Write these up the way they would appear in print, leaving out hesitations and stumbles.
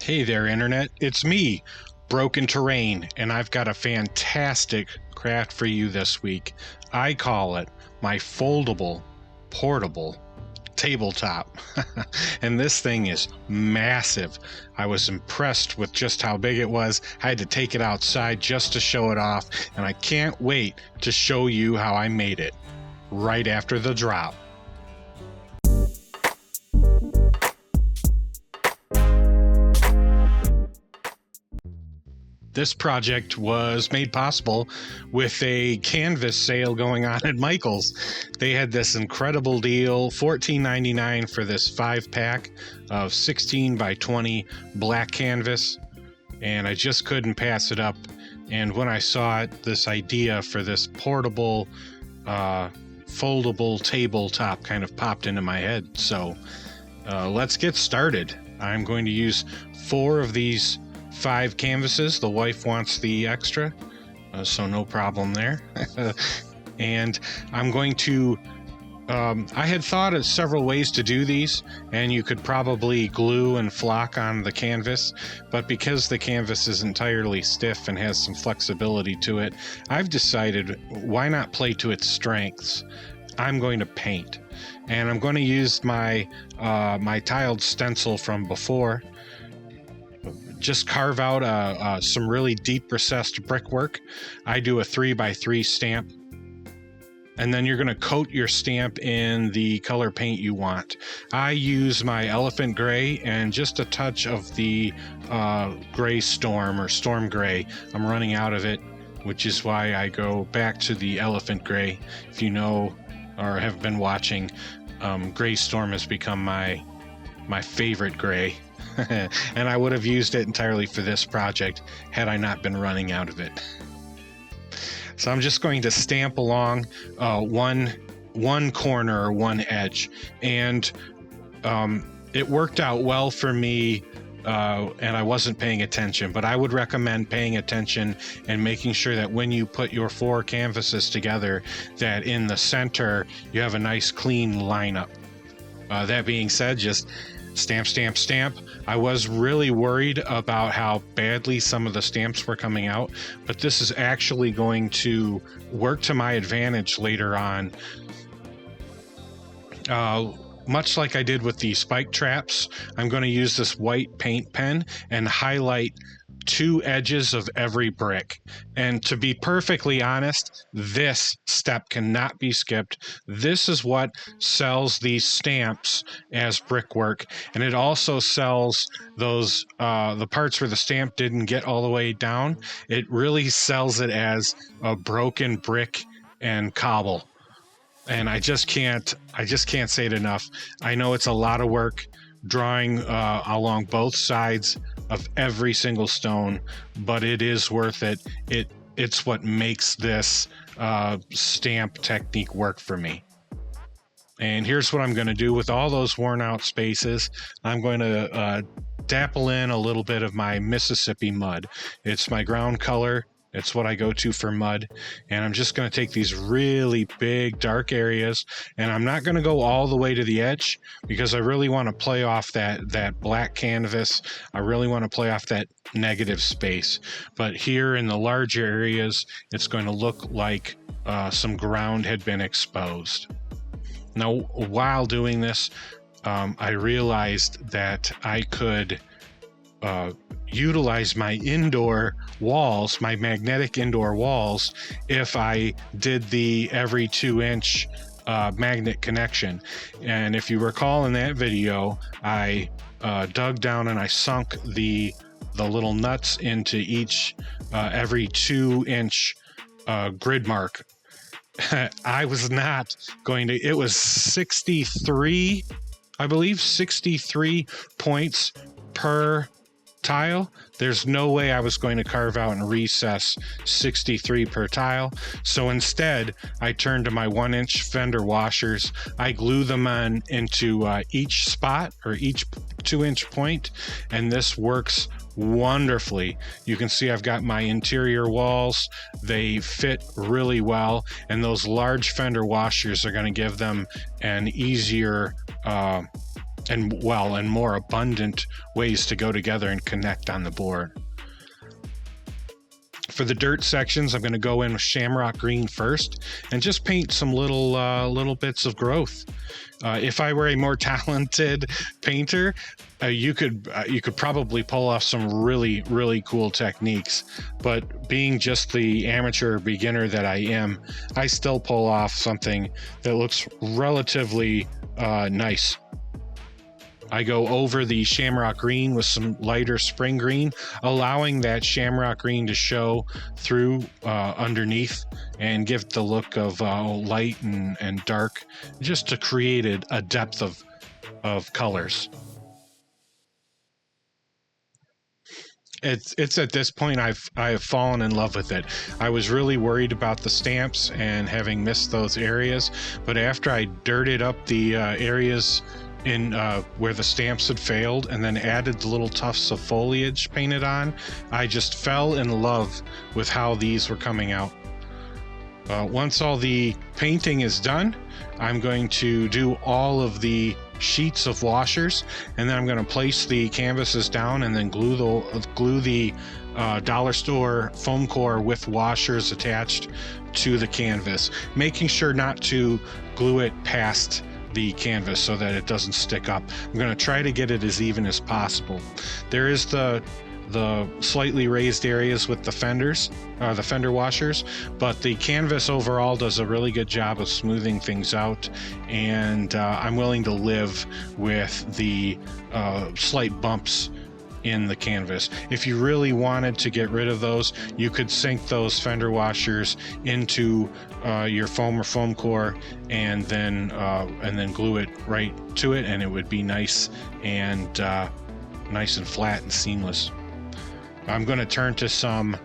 Hey there, Internet. It's me, Broken Terrain, and I've got a fantastic craft for you this week. I call it my foldable, portable tabletop. And this thing is massive. I was impressed with just how big it was. I had to take it outside just to show it off, and I can't wait to show you how I made it right after the drop. This project was made possible with a canvas sale going on at Michael's. They had this incredible deal, $14.99 for this 5-pack of 16 by 20 black canvas, and I just couldn't pass it up. And when I saw it, this idea for this portable, foldable tabletop kind of popped into my head. So let's get started. I'm going to use 4 of these 5 canvases. The wife wants the extra, so no problem there. And I'm going to I had thought of several ways to do these, and you could probably glue and flock on the canvas, but because the canvas is entirely stiff and has some flexibility to it, I've decided why not play to its strengths. I'm going to paint, and I'm going to use my my tiled stencil from before. Just carve out some really deep recessed brickwork. I do a 3x3 stamp, and then you're going to coat your stamp in the color paint you want. I use my elephant gray and just a touch of the gray storm or storm gray. I'm running out of it, which is why I go back to the elephant gray. If you know or have been watching, gray storm has become my favorite gray. And I would have used it entirely for this project had I not been running out of it. So I'm just going to stamp along one corner or one edge, and it worked out well for me, and I wasn't paying attention, but I would recommend paying attention and making sure that when you put your 4 canvases together, that in the center you have a nice clean lineup. That being said, just stamp, stamp, stamp. I was really worried about how badly some of the stamps were coming out, but this is actually going to work to my advantage later on. Much like I did with the spike traps, I'm going to use this white paint pen and highlight 2 edges of every brick. And to be perfectly honest, this step cannot be skipped. This is what sells these stamps as brickwork, and it also sells those the parts where the stamp didn't get all the way down. It really sells it as a broken brick and cobble. And I just can't say it enough. I know it's a lot of work drawing along both sides of every single stone, but it is worth it. It's what makes this stamp technique work for me. And here's what I'm going to do with all those worn out spaces. I'm going to dapple in a little bit of my Mississippi mud. It's my ground color. It's what I go to for mud, and I'm just going to take these really big dark areas, and I'm not going to go all the way to the edge because I really want to play off that black canvas. I really want to play off that negative space, but here in the larger areas, it's going to look like some ground had been exposed. Now, while doing this, I realized that I could utilize my indoor walls, my magnetic indoor walls, if I did the every 2-inch magnet connection. And if you recall in that video, I dug down and I sunk the little nuts into each every 2-inch grid mark. I was not going to, it was 63, I believe 63 points per tile. There's no way I was going to carve out and recess 63 per tile. So instead, I turned to my 1-inch fender washers. I glue them on into each spot or each 2-inch point, and this works wonderfully. You can see I've got my interior walls. They fit really well, and those large fender washers are going to give them an easier and more abundant ways to go together and connect on the board. For the dirt sections, I'm going to go in with Shamrock Green first and just paint some little bits of growth. If I were a more talented painter, you could probably pull off some really cool techniques. But being just the amateur beginner that I am, I still pull off something that looks relatively nice. I go over the Shamrock Green with some lighter spring green, allowing that Shamrock Green to show through underneath and give the look of light and dark, just to create a depth of colors. It's at this point I've fallen in love with it. I was really worried about the stamps and having missed those areas, but after I dirted up the areas in where the stamps had failed and then added the little tufts of foliage painted on, I just fell in love with how these were coming out. Once all the painting is done, I'm going to do all of the sheets of washers, and then I'm going to place the canvases down and then glue the dollar store foam core with washers attached to the canvas, making sure not to glue it past the canvas so that it doesn't stick up. I'm going to try to get it as even as possible. There is the slightly raised areas with the fender washers, but the canvas overall does a really good job of smoothing things out, and I'm willing to live with the slight bumps in the canvas. If you really wanted to get rid of those, you could sink those fender washers into your foam or foam core and then glue it right to it, and it would be nice and flat and seamless. I'm going to turn to some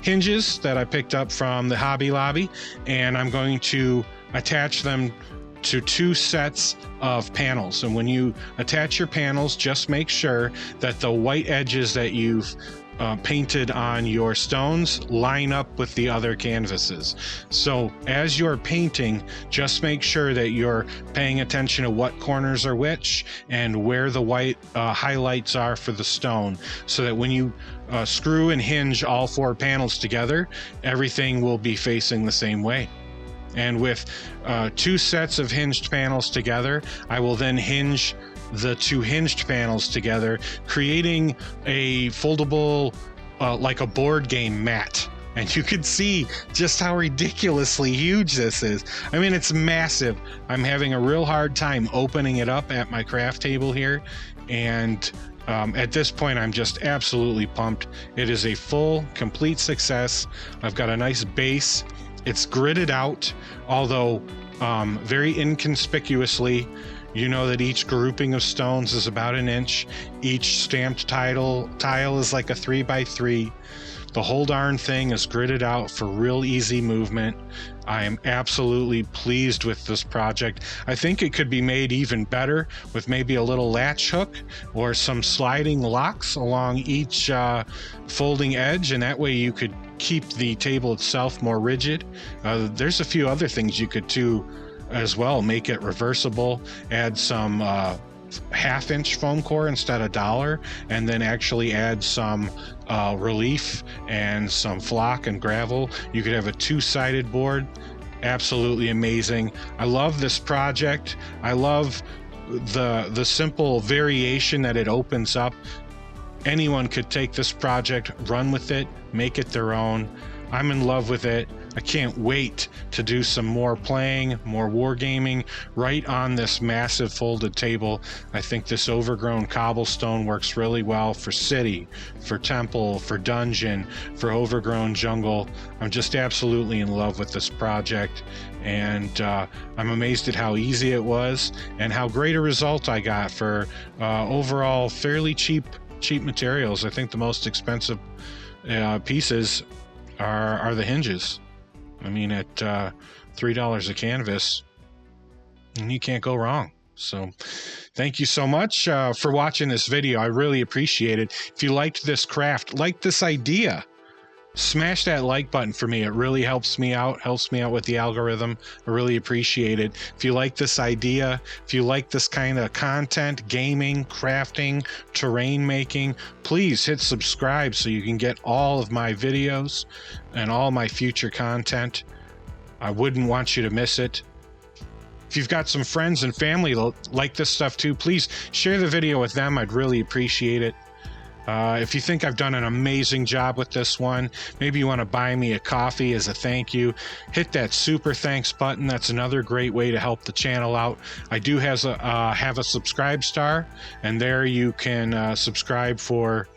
hinges that I picked up from the Hobby Lobby, and I'm going to attach them to 2 sets of panels. And when you attach your panels, just make sure that the white edges that you've painted on your stones line up with the other canvases. So as you're painting, just make sure that you're paying attention to what corners are which and where the white highlights are for the stone, so that when you screw and hinge all 4 panels together, everything will be facing the same way. And with 2 sets of hinged panels together, I will then hinge the 2 hinged panels together, creating a foldable, like a board game mat. And you can see just how ridiculously huge this is. I mean, it's massive. I'm having a real hard time opening it up at my craft table here. And at this point, I'm just absolutely pumped. It is a full, complete success. I've got a nice base. It's gridded out, although very inconspicuously. You know that each grouping of stones is about 1 inch. Each stamped tile is like a 3x3. The whole darn thing is gridded out for real easy movement. I am absolutely pleased with this project. I think it could be made even better with maybe a little latch hook or some sliding locks along each folding edge, and that way you could keep the table itself more rigid. There's a few other things you could do as well. Make it reversible, add some 1/2 inch foam core instead of dollar, and then actually add some relief and some flock and gravel. You could have a 2-sided board. Absolutely amazing. I love this project. I love the simple variation that it opens up. Anyone could take this project, run with it, make it their own. I'm in love with it. I can't wait to do some more playing, more wargaming right on this massive folded table. I think this overgrown cobblestone works really well for city, for temple, for dungeon, for overgrown jungle. I'm just absolutely in love with this project, and I'm amazed at how easy it was and how great a result I got for overall fairly cheap materials. I think the most expensive pieces are the hinges. I mean, at $3 a canvas, and you can't go wrong. So thank you so much for watching this video. I really appreciate it. If you liked this craft, like this idea, Smash that like button for me. It really helps me out with the algorithm. I really appreciate it. If you like this idea, if you like this kind of content, gaming, crafting, terrain making, please hit subscribe so you can get all of my videos and all my future content. I wouldn't want you to miss it. If you've got some friends and family like this stuff too, please share the video with them. I'd really appreciate it. If you think I've done an amazing job with this one, maybe you want to buy me a coffee as a thank you, hit that super thanks button. That's another great way to help the channel out. I do have a subscribe star, and there you can subscribe for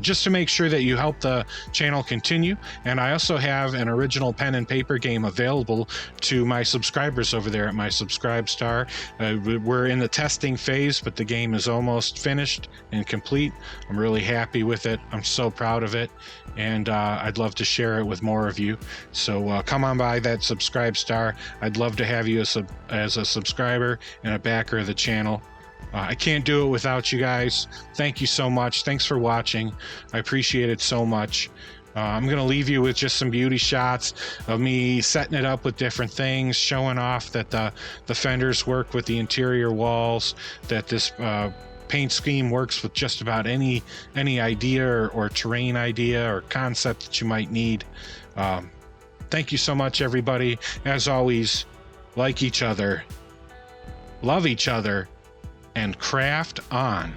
just to make sure that you help the channel continue. And I also have an original pen and paper game available to my subscribers over there at my subscribe star. We're in the testing phase, but the game is almost finished and complete. I'm really happy with it. I'm so proud of it, and I'd love to share it with more of you. So come on by that subscribe star. I'd love to have you as a subscriber and a backer of the channel. I can't do it without you guys. Thank you so much. Thanks for watching. I appreciate it so much. I'm going to leave you with just some beauty shots of me setting it up with different things, showing off that the fenders work with the interior walls, that this paint scheme works with just about any idea or terrain idea or concept that you might need. Thank you so much, everybody. As always, like each other, love each other, and craft on.